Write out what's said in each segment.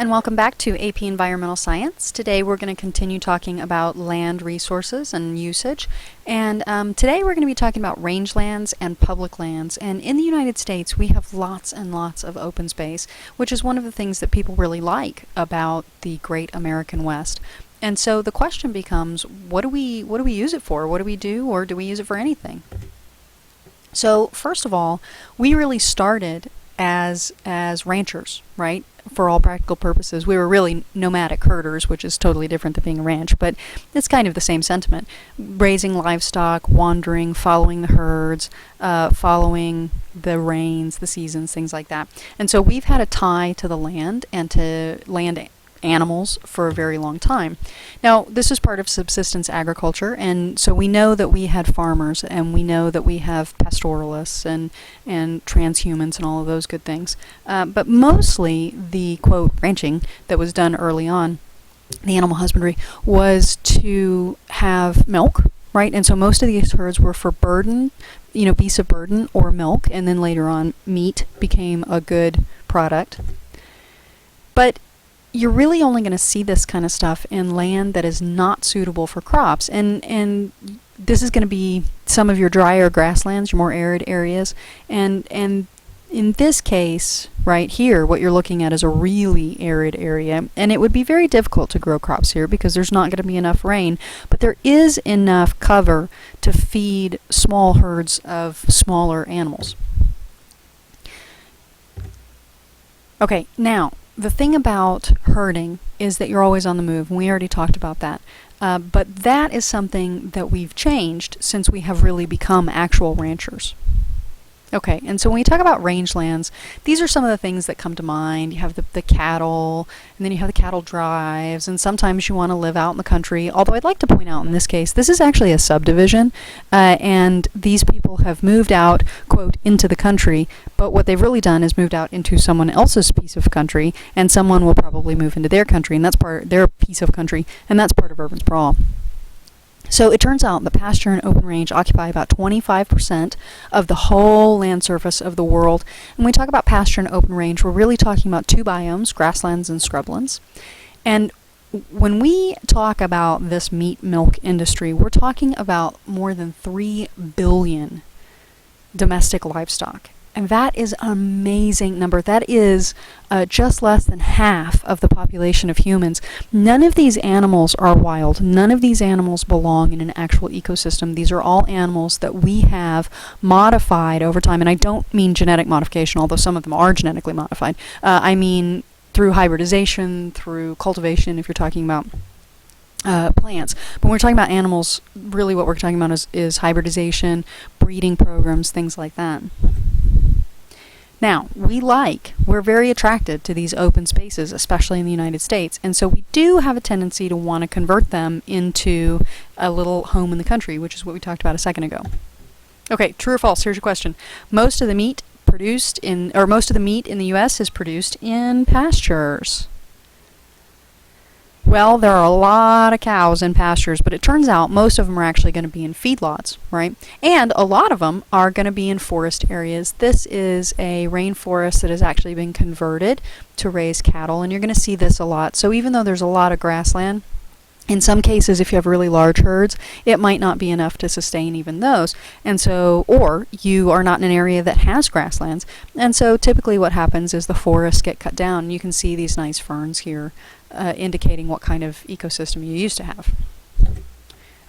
and welcome back to AP Environmental Science. Today we're going to continue talking about land resources and usage. And today we're going to be talking about rangelands and public lands. And in the United States we have lots and lots of open space, which is one of the things that people really like about the great American West. And so the question becomes, what do we use it for? What do we do, or do we use it for anything? So first of all, we really started as ranchers, right? For all practical purposes. We were really nomadic herders, which is totally different than being a ranch, but it's kind of the same sentiment. Raising livestock, wandering, following the herds, following the rains, the seasons, things like that. And so we've had a tie to the land and to land animals for a very long time. Now, this is part of subsistence agriculture, and so we know that we had farmers, and we know that we have pastoralists and transhumans and all of those good things. But mostly the, quote, ranching that was done early on, the animal husbandry, was to have milk, right? And so most of these herds were for burden, beasts of burden or milk, and then later on meat became a good product. But you're really only going to see this kind of stuff in land that is not suitable for crops. And this is going to be some of your drier grasslands, your more arid areas. And in this case, right here, what you're looking at is a really arid area. And it would be very difficult to grow crops here because there's not going to be enough rain. But there is enough cover to feed small herds of smaller animals. Okay, now, the thing about herding is that you're always on the move, and we already talked about that. But that is something that we've changed since we have really become actual ranchers. Okay, and so when we talk about rangelands, these are some of the things that come to mind. You have the cattle, and then you have the cattle drives, and sometimes you want to live out in the country. Although I'd like to point out in this case, this is actually a subdivision, and these people have moved out, quote, into the country, but what they've really done is moved out into someone else's piece of country, and someone will probably move into their country, and that's their piece of country, and that's part of urban sprawl. So it turns out that pasture and open range occupy about 25% of the whole land surface of the world. And when we talk about pasture and open range, we're really talking about two biomes, grasslands and scrublands. And when we talk about this meat milk industry, we're talking about more than 3 billion domestic livestock. And that is an amazing number. That is just less than half of the population of humans. None of these animals are wild. None of these animals belong in an actual ecosystem. These are all animals that we have modified over time. And I don't mean genetic modification, although some of them are genetically modified. I mean through hybridization, through cultivation, if you're talking about plants. But when we're talking about animals, really what we're talking about is hybridization, breeding programs, things like that. Now, we're very attracted to these open spaces, especially in the United States, and so we do have a tendency to want to convert them into a little home in the country, which is what we talked about a second ago. Okay, true or false? Here's your question. Most of the meat in the U.S. is produced in pastures. Well, there are a lot of cows in pastures, but it turns out most of them are actually going to be in feedlots, right? And a lot of them are going to be in forest areas. This is a rainforest that has actually been converted to raise cattle, and you're going to see this a lot. So even though there's a lot of grassland, in some cases, if you have really large herds, it might not be enough to sustain even those. And so, or you are not in an area that has grasslands. And so typically what happens is the forests get cut down. You can see these nice ferns here indicating what kind of ecosystem you used to have.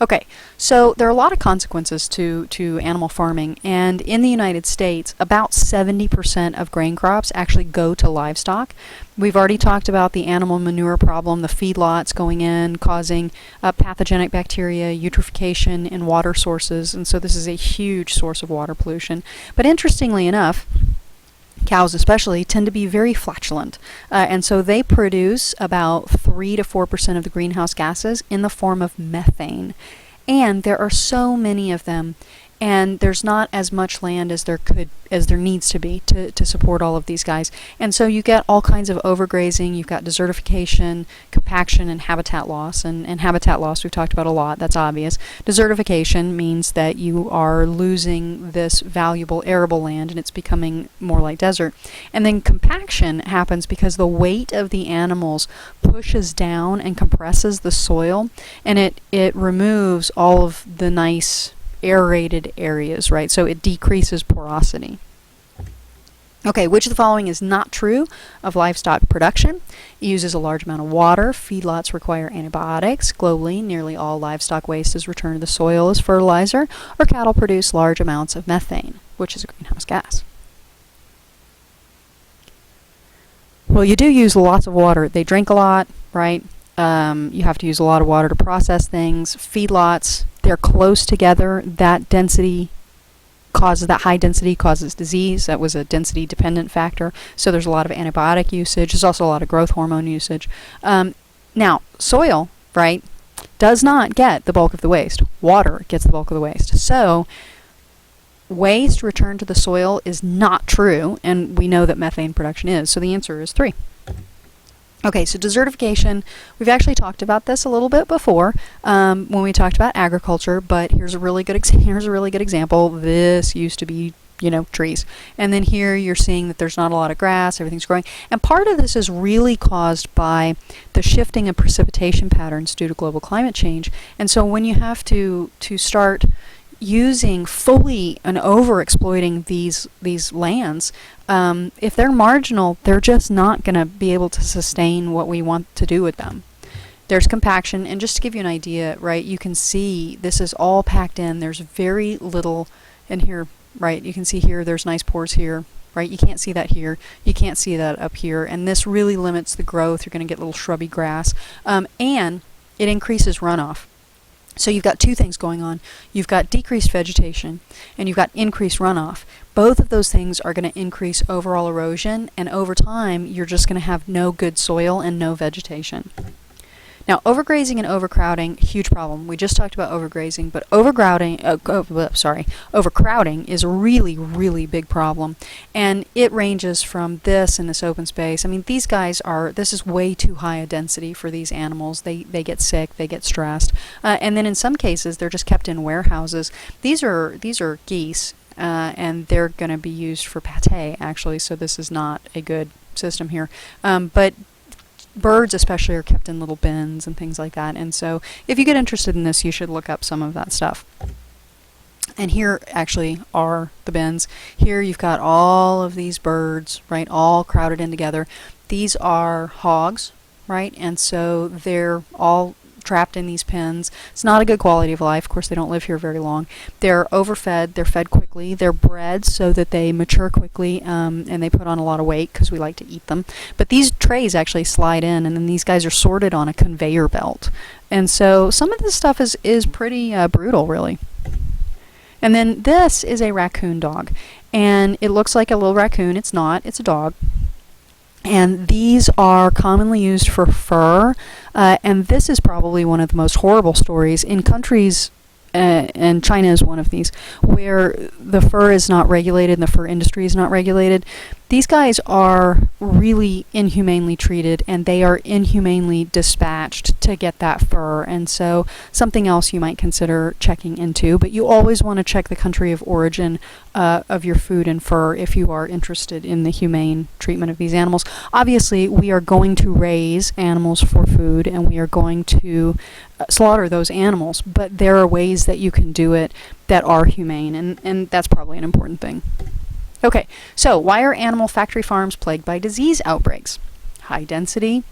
Okay, so there are a lot of consequences to animal farming, and in the United States, about 70% of grain crops actually go to livestock. We've already talked about the animal manure problem, the feedlots going in, causing pathogenic bacteria, eutrophication in water sources, and so this is a huge source of water pollution. But interestingly enough, cows especially tend to be very flatulent, and so they produce about 3 to 4% of the greenhouse gases in the form of methane. And there are so many of them and there's not as much land as there needs to be to support all of these guys. And so you get all kinds of overgrazing, you've got desertification, compaction, and habitat loss. And habitat loss we've talked about a lot, that's obvious. Desertification means that you are losing this valuable arable land and it's becoming more like desert. And then compaction happens because the weight of the animals pushes down and compresses the soil, and it removes all of the nice aerated areas, right? So it decreases porosity. Okay, which of the following is not true of livestock production? It uses a large amount of water. Feedlots require antibiotics. Globally, nearly all livestock waste is returned to the soil as fertilizer, or cattle produce large amounts of methane, which is a greenhouse gas. Well, you do use lots of water. They drink a lot, right? You have to use a lot of water to process things. Feedlots, they're close together. That high density causes disease. That was a density dependent factor. So there's a lot of antibiotic usage. There's also a lot of growth hormone usage. Now, soil, right, does not get the bulk of the waste. Water gets the bulk of the waste. So waste returned to the soil is not true, and we know that methane production is. So the answer is 3. Okay, so desertification, we've actually talked about this a little bit before when we talked about agriculture, but here's a really good example. This used to be, trees. And then here you're seeing that there's not a lot of grass, everything's growing. And part of this is really caused by the shifting of precipitation patterns due to global climate change. And so when you have to start using fully and over-exploiting these lands, if they're marginal, they're just not going to be able to sustain what we want to do with them. There's compaction, and just to give you an idea, right, you can see this is all packed in. There's very little in here, right? You can see here there's nice pores here, right? You can't see that here. You can't see that up here, and this really limits the growth. You're going to get little shrubby grass, and it increases runoff. So you've got two things going on. You've got decreased vegetation and you've got increased runoff. Both of those things are going to increase overall erosion, and over time you're just going to have no good soil and no vegetation. Now, overgrazing and overcrowding, huge problem. We just talked about overgrazing, but overcrowding is a really, really big problem. And it ranges from this in this open space. I mean, this is way too high a density for these animals. They get sick, they get stressed. And then in some cases, they're just kept in warehouses. These are geese, and they're going to be used for pâté, actually, so this is not a good system here. But birds especially are kept in little bins and things like that, and so if you get interested in this, you should look up some of that stuff. And here actually are the bins. Here you've got all of these birds, right, all crowded in together. These are hogs, right, and so they're all trapped in these pens. It's not a good quality of life. Of course, they don't live here very long. They're overfed. They're fed quickly. They're bred so that they mature quickly, and they put on a lot of weight because we like to eat them. But these trays actually slide in, and then these guys are sorted on a conveyor belt. And so some of this stuff is pretty brutal, really. And then this is a raccoon dog, and it looks like a little raccoon. It's not. It's a dog. And these are commonly used for fur, and this is probably one of the most horrible stories in countries, and China is one of these, where the fur is not regulated and the fur industry is not regulated. These guys are really inhumanely treated, and they are inhumanely dispatched to get that fur, and so something else you might consider checking into. But you always want to check the country of origin of your food and fur if you are interested in the humane treatment of these animals. Obviously, we are going to raise animals for food, and we are going to slaughter those animals, but there are ways that you can do it that are humane, and that's probably an important thing. Okay, so why are animal factory farms plagued by disease outbreaks? High density,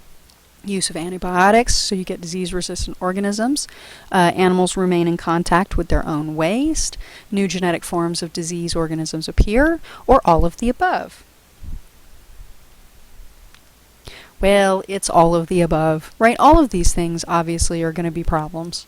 use of antibiotics, so you get disease-resistant organisms. Animals remain in contact with their own waste. New genetic forms of disease organisms appear, or all of the above. Well, it's all of the above, right? All of these things obviously are going to be problems.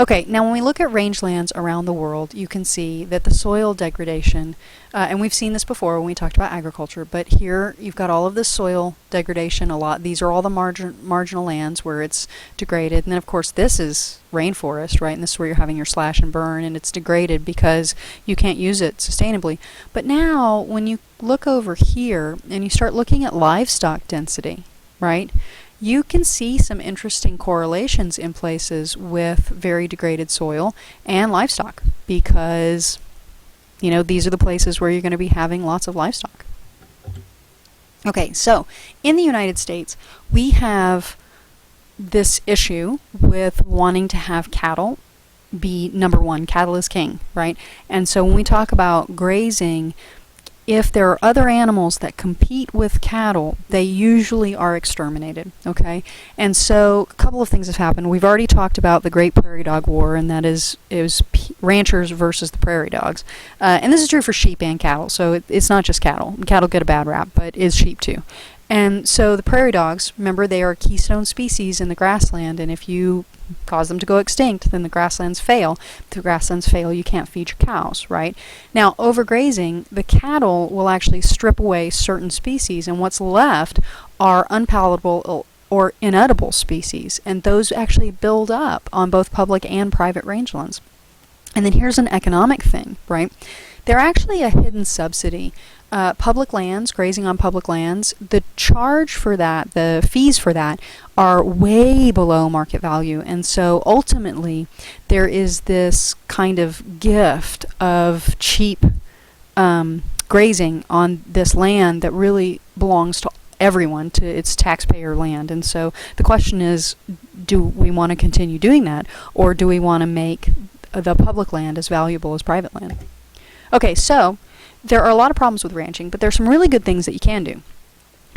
Okay, now when we look at rangelands around the world, you can see that the soil degradation, and we've seen this before when we talked about agriculture, but here you've got all of this soil degradation a lot. These are all the marginal lands where it's degraded. And then, of course, this is rainforest, right? And this is where you're having your slash and burn, and it's degraded because you can't use it sustainably. But now, when you look over here and you start looking at livestock density, right? You can see some interesting correlations in places with very degraded soil and livestock because, these are the places where you're going to be having lots of livestock. Okay, so in the United States, we have this issue with wanting to have cattle be number one. Cattle is king, right? And so when we talk about grazing, if there are other animals that compete with cattle, they usually are exterminated, okay? And so a couple of things have happened. We've already talked about the Great Prairie Dog War, and that is, it was ranchers versus the prairie dogs. And this is true for sheep and cattle, so it's not just cattle. Cattle get a bad rap, but is sheep too. And so the prairie dogs, remember, they are a keystone species in the grassland, and if you cause them to go extinct, then the grasslands fail. If the grasslands fail, you can't feed your cows, right? Now, overgrazing, the cattle will actually strip away certain species, and what's left are unpalatable or inedible species, and those actually build up on both public and private rangelands. And then here's an economic thing, right? They're actually a hidden subsidy. Public lands, grazing on public lands, the charge for that, the fees for that, are way below market value. And so ultimately, there is this kind of gift of cheap grazing on this land that really belongs to everyone, to its taxpayer land. And so the question is, do we want to continue doing that, or do we want to make the public land as valuable as private land? Okay, so there are a lot of problems with ranching, but there's some really good things that you can do.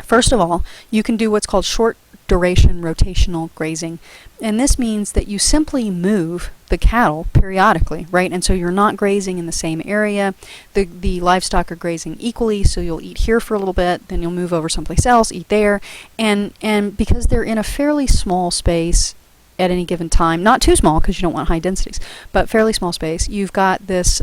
First of all, you can do what's called short duration rotational grazing, and this means that you simply move the cattle periodically, right? And so you're not grazing in the same area. The livestock are grazing equally, so you'll eat here for a little bit, then you'll move over someplace else, eat there, and because they're in a fairly small space at any given time, not too small because you don't want high densities, but fairly small space, you've got this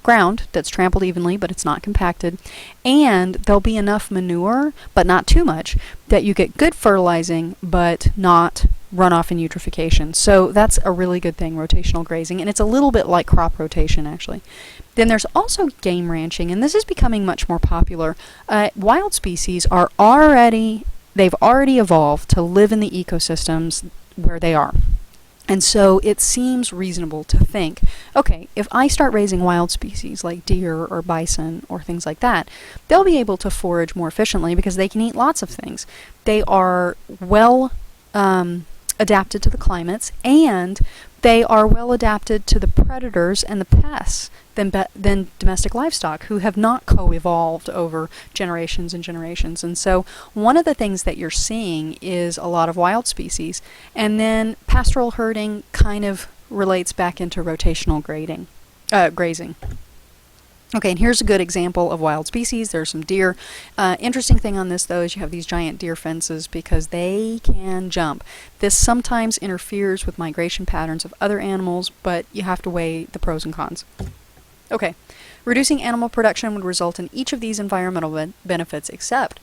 ground that's trampled evenly, but it's not compacted, and there'll be enough manure, but not too much, that you get good fertilizing, but not runoff and eutrophication. So that's a really good thing, rotational grazing, and it's a little bit like crop rotation, actually. Then there's also game ranching, and this is becoming much more popular. Wild species are they've already evolved to live in the ecosystems where they are. And so it seems reasonable to think, okay, if I start raising wild species like deer or bison or things like that, they'll be able to forage more efficiently because they can eat lots of things. They are well adapted to the climates, and they are well adapted to the predators and the pests than domestic livestock, who have not co-evolved over generations and generations. And so one of the things that you're seeing is a lot of wild species, and then pastoral herding kind of relates back into rotational grazing. Okay, and here's a good example of wild species. There's some deer. Interesting thing on this, though, is you have these giant deer fences because they can jump. This sometimes interferes with migration patterns of other animals, but you have to weigh the pros and cons. Okay, reducing animal production would result in each of these environmental benefits except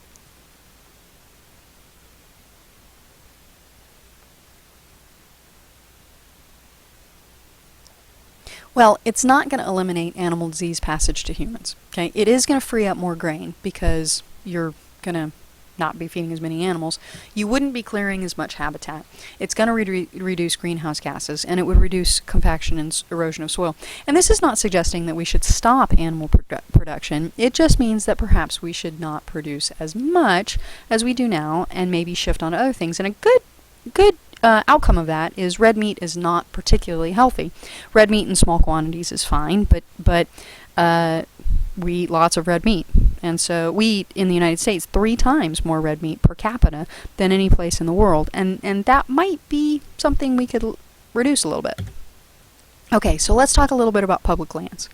well, it's not going to eliminate animal disease passage to humans. Okay, it is going to free up more grain because you're going to not be feeding as many animals. You wouldn't be clearing as much habitat. It's going to reduce greenhouse gases, and it would reduce compaction and erosion of soil. And this is not suggesting that we should stop animal production. It just means that perhaps we should not produce as much as we do now, and maybe shift on to other things. And a good outcome of that is red meat is not particularly healthy. Red meat in small quantities is fine, but we eat lots of red meat. And so we eat in the United States 3 times more red meat per capita than any place in the world. And that might be something we could reduce a little bit. Okay, so let's talk a little bit about public lands.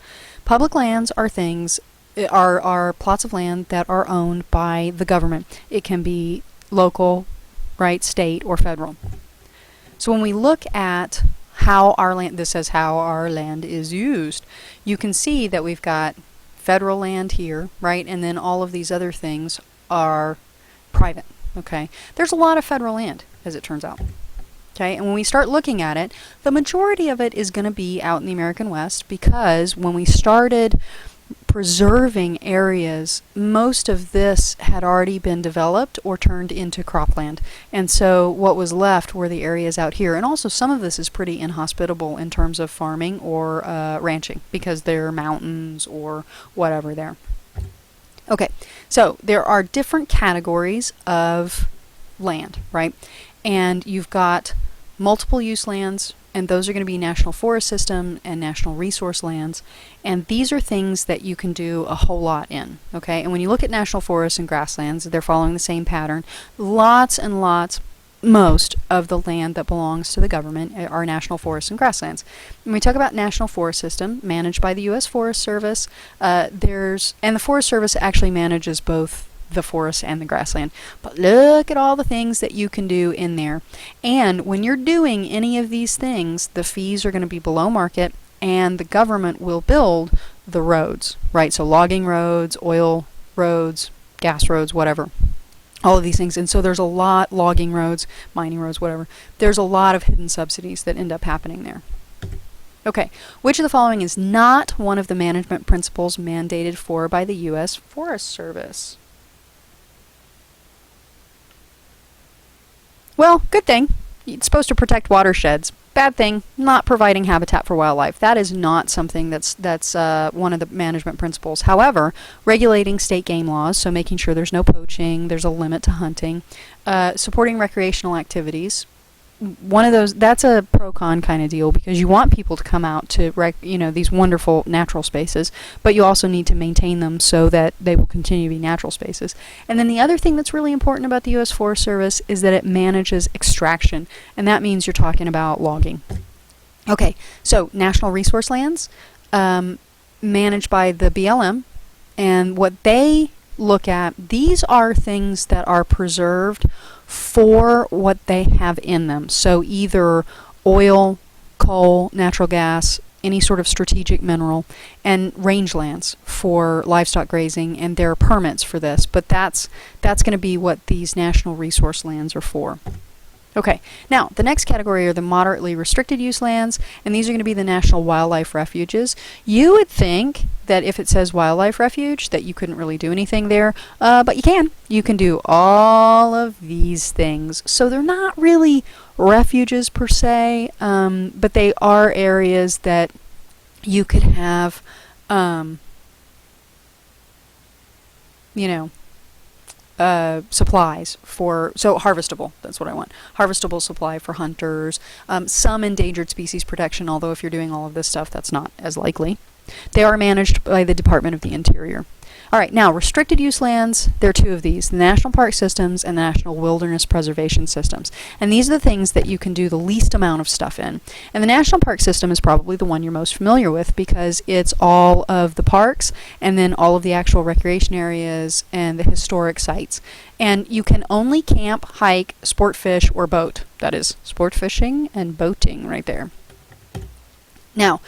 Public lands are are plots of land that are owned by the government. It can be local, right, state, or federal. So when we look at how our land, this says how our land is used. You can see that we've got federal land here, right? And then all of these other things are private, okay? There's a lot of federal land, as it turns out. Okay, and when we start looking at it, the majority of it is going to be out in the American West, because when we started preserving areas, most of this had already been developed or turned into cropland. And so what was left were the areas out here. And also some of this is pretty inhospitable in terms of farming or ranching, because there are mountains or whatever there. Okay, so there are different categories of land, right? And you've got multiple use lands, and those are going to be National Forest System and National Resource Lands, and these are things that you can do a whole lot in, okay? And when you look at National Forests and grasslands, they're following the same pattern. Lots and lots, most of the land that belongs to the government are National Forests and grasslands. When we talk about National Forest System, managed by the U.S. Forest Service, and the Forest Service actually manages both the forest and the grassland. But look at all the things that you can do in there. And when you're doing any of these things, the fees are going to be below market, and the government will build the roads, right? So logging roads, oil roads, gas roads, whatever. All of these things. And so there's a lot, logging roads, mining roads, whatever. There's a lot of hidden subsidies that end up happening there. Okay, which of the following is not one of the management principles mandated for by the U.S. Forest Service? Well, good thing. It's supposed to protect watersheds. Bad thing, not providing habitat for wildlife. That is not something that's one of the management principles. However, regulating state game laws, so making sure there's no poaching, there's a limit to hunting, supporting recreational activities. One of those, that's a pro-con kind of deal, because you want people to come out to these wonderful natural spaces, but you also need to maintain them so that they will continue to be natural spaces. And then the other thing that's really important about the U.S. Forest Service is that it manages extraction, and that means you're talking about logging. Okay, so National Resource Lands, managed by the BLM, and what they look at, these are things that are preserved for what they have in them. So either oil, coal, natural gas, any sort of strategic mineral, and rangelands for livestock grazing, and there are permits for this, but that's going to be what these national resource lands are for. Okay, now the next category are the moderately restricted use lands, and these are going to be the national wildlife refuges. You would think that if it says wildlife refuge that you couldn't really do anything there, but you can. You can do all of these things. So they're not really refuges per se, but they are areas that you could have, supplies for, so harvestable, that's what I want. Harvestable supply for hunters, some endangered species protection, although if you're doing all of this stuff, that's not as likely. They are managed by the Department of the Interior. All right, now restricted use lands, there are two of these, the National Park Systems and the National Wilderness Preservation Systems. And these are the things that you can do the least amount of stuff in. And the National Park System is probably the one you're most familiar with, because it's all of the parks and then all of the actual recreation areas and the historic sites. And you can only camp, hike, sport fish, or boat. That is sport fishing and boating right there. Now,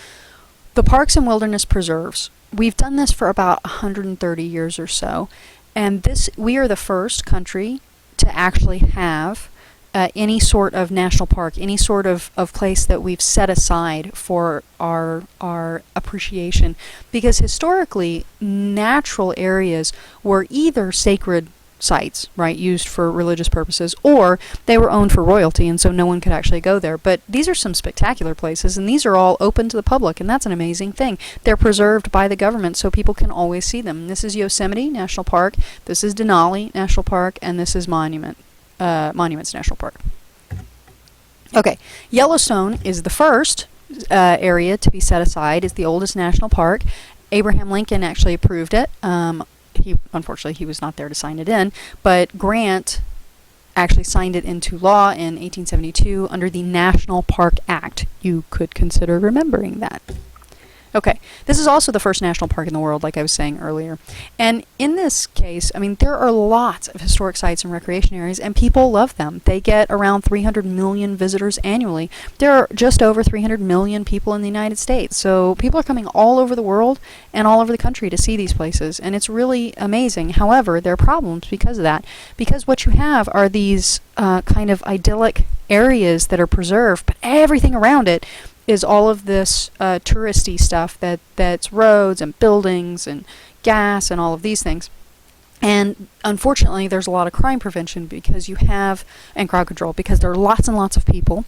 the parks and wilderness preserves, we've done this for about 130 years or so, and we are the first country to actually have any sort of national park, any sort of place that we've set aside for our appreciation, because historically natural areas were either sacred sites, right, used for religious purposes, or they were owned for royalty, and so no one could actually go there. But these are some spectacular places, and these are all open to the public, and that's an amazing thing. They're preserved by the government, so people can always see them. This is Yosemite National Park, this is Denali National Park, and this is Monuments National Park. Okay, Yellowstone is the first area to be set aside. It's the oldest national park. Abraham Lincoln actually approved it. Unfortunately, he was not there to sign it in, but Grant actually signed it into law in 1872 under the National Park Act. You could consider remembering that. Okay, this is also the first national park in the world, like I was saying earlier. And in this case, I mean, there are lots of historic sites and recreation areas, and people love them. They get around 300 million visitors annually. There are just over 300 million people in the United States. So people are coming all over the world and all over the country to see these places, and it's really amazing. However, there are problems because of that, because what you have are these kind of idyllic areas that are preserved, but everything around it is all of this touristy stuff that's roads and buildings and gas and all of these things. And unfortunately, there's a lot of crime prevention because you have, and crowd control, because there are lots and lots of people,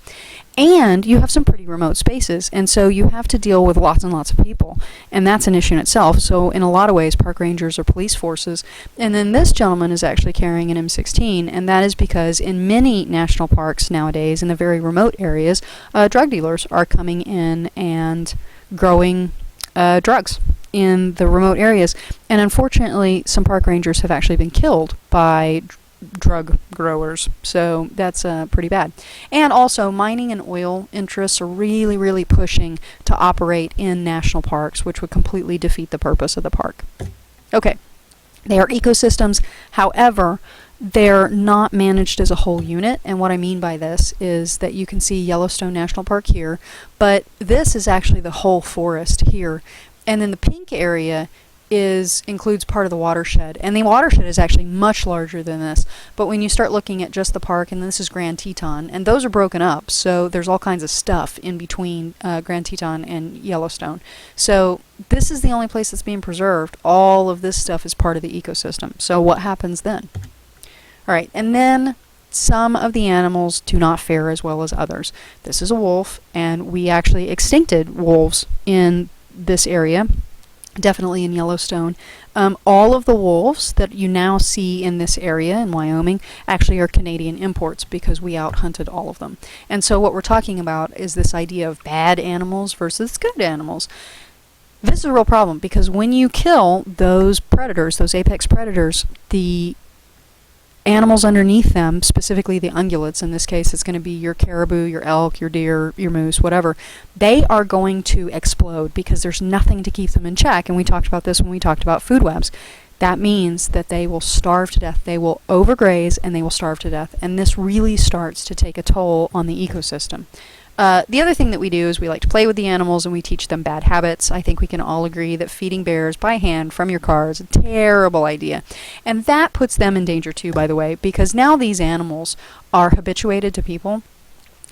and you have some pretty remote spaces, and so you have to deal with lots and lots of people, and that's an issue in itself. So in a lot of ways, park rangers are police forces. And then this gentleman is actually carrying an M16, and that is because in many national parks nowadays, in the very remote areas, drug dealers are coming in and growing drugs in the remote areas. And unfortunately, some park rangers have actually been killed by drug growers. So that's pretty bad. And also, mining and oil interests are really, really pushing to operate in national parks, which would completely defeat the purpose of the park. Okay, they are ecosystems. However, they're not managed as a whole unit, and what I mean by this is that you can see Yellowstone National Park here, but this is actually the whole forest here. And then the pink area includes part of the watershed, and the watershed is actually much larger than this. But when you start looking at just the park, and this is Grand Teton, and those are broken up, so there's all kinds of stuff in between Grand Teton and Yellowstone. So this is the only place that's being preserved. All of this stuff is part of the ecosystem. So what happens then? All right, and then some of the animals do not fare as well as others. This is a wolf, and we actually extincted wolves in this area, definitely in Yellowstone. All of the wolves that you now see in this area in Wyoming actually are Canadian imports because we out-hunted all of them. And so what we're talking about is this idea of bad animals versus good animals. This is a real problem because when you kill those predators, those apex predators, the animals underneath them, specifically the ungulates, in this case it's going to be your caribou, your elk, your deer, your moose, whatever, they are going to explode because there's nothing to keep them in check. And we talked about this when we talked about food webs. That means that they will starve to death. They will overgraze and they will starve to death. And this really starts to take a toll on the ecosystem. The other thing that we do is we like to play with the animals and we teach them bad habits. I think we can all agree that feeding bears by hand from your car is a terrible idea. And that puts them in danger too, by the way, because now these animals are habituated to people.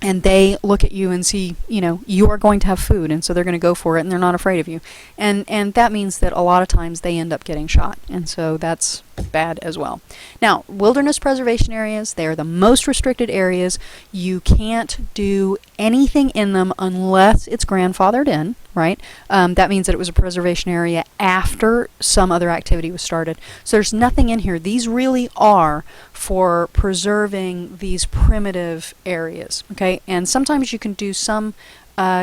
And they look at you and see, you are going to have food, and so they're going to go for it, and they're not afraid of you. And that means that a lot of times they end up getting shot, and so that's bad as well. Now, wilderness preservation areas, they are the most restricted areas. You can't do anything in them unless it's grandfathered in, right? That means that it was a preservation area after some other activity was started. So there's nothing in here. These really are for preserving these primitive areas, okay? And sometimes you can do some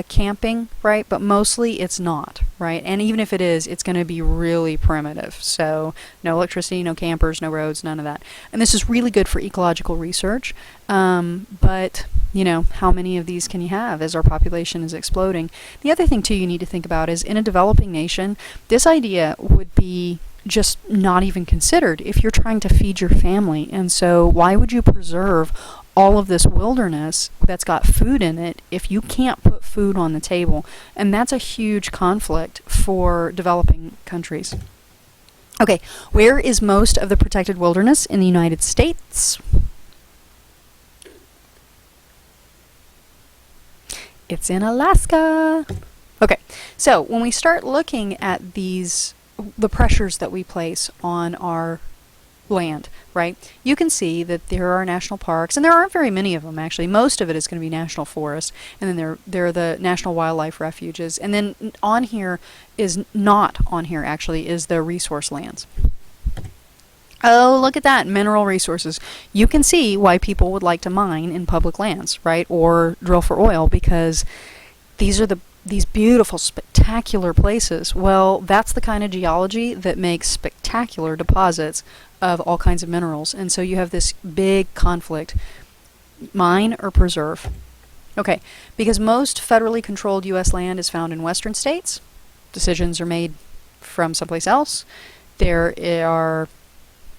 camping, right? But mostly it's not, right? And even if it is, it's going to be really primitive. So no electricity, no campers, no roads, none of that. And this is really good for ecological research. But, how many of these can you have as our population is exploding? The other thing, too, you need to think about is in a developing nation, this idea would be just not even considered if you're trying to feed your family. And so why would you preserve all of this wilderness that's got food in it if you can't put food on the table? And that's a huge conflict for developing countries. Okay, where is most of the protected wilderness in the United States? It's in Alaska. Okay, so when we start looking at the pressures that we place on our land, right? You can see that there are national parks, and there aren't very many of them actually. Most of it is going to be national forests, and then there are the national wildlife refuges, and then on here is not on here actually is the resource lands. Oh, look at that, mineral resources. You can see why people would like to mine in public lands, right? Or drill for oil, because these are these beautiful, spectacular places. Well, that's the kind of geology that makes spectacular deposits of all kinds of minerals. And so you have this big conflict. Mine or preserve? Okay, because most federally controlled U.S. land is found in western states, decisions are made from someplace else. There are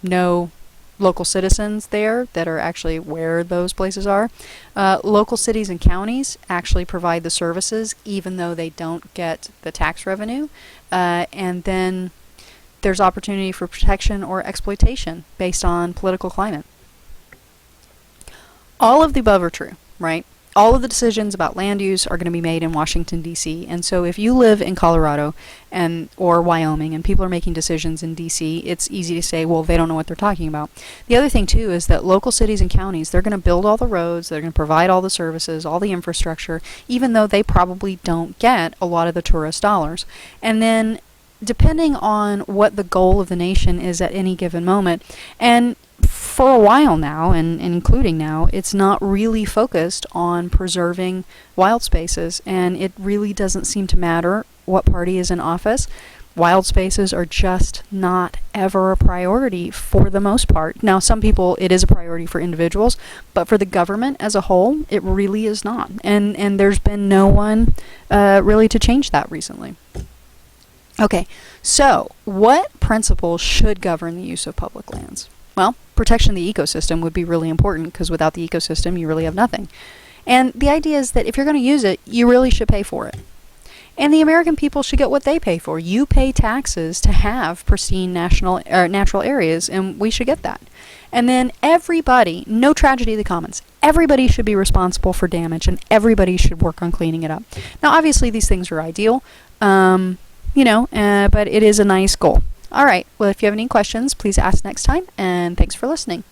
no local citizens there that are actually where those places are. Local cities and counties actually provide the services even though they don't get the tax revenue. And then there's opportunity for protection or exploitation based on political climate. All of the above are true, right? All of the decisions about land use are going to be made in Washington, D.C. And so if you live in Colorado or Wyoming and people are making decisions in D.C., it's easy to say, well, they don't know what they're talking about. The other thing, too, is that local cities and counties, they're going to build all the roads, they're going to provide all the services, all the infrastructure, even though they probably don't get a lot of the tourist dollars. And then depending on what the goal of the nation is at any given moment, and for a while now, and including now, it's not really focused on preserving wild spaces, and it really doesn't seem to matter what party is in office. Wild spaces are just not ever a priority for the most part. Now, some people, it is a priority for individuals, but for the government as a whole, it really is not. And there's been no one really to change that recently. Okay, so what principles should govern the use of public lands? Well, protection of the ecosystem would be really important because without the ecosystem, you really have nothing. And the idea is that if you're going to use it, you really should pay for it. And the American people should get what they pay for. You pay taxes to have pristine natural areas, and we should get that. And then everybody, no tragedy of the commons, everybody should be responsible for damage, and everybody should work on cleaning it up. Now, obviously, these things are ideal, but it is a nice goal. All right, well, if you have any questions, please ask next time, and thanks for listening.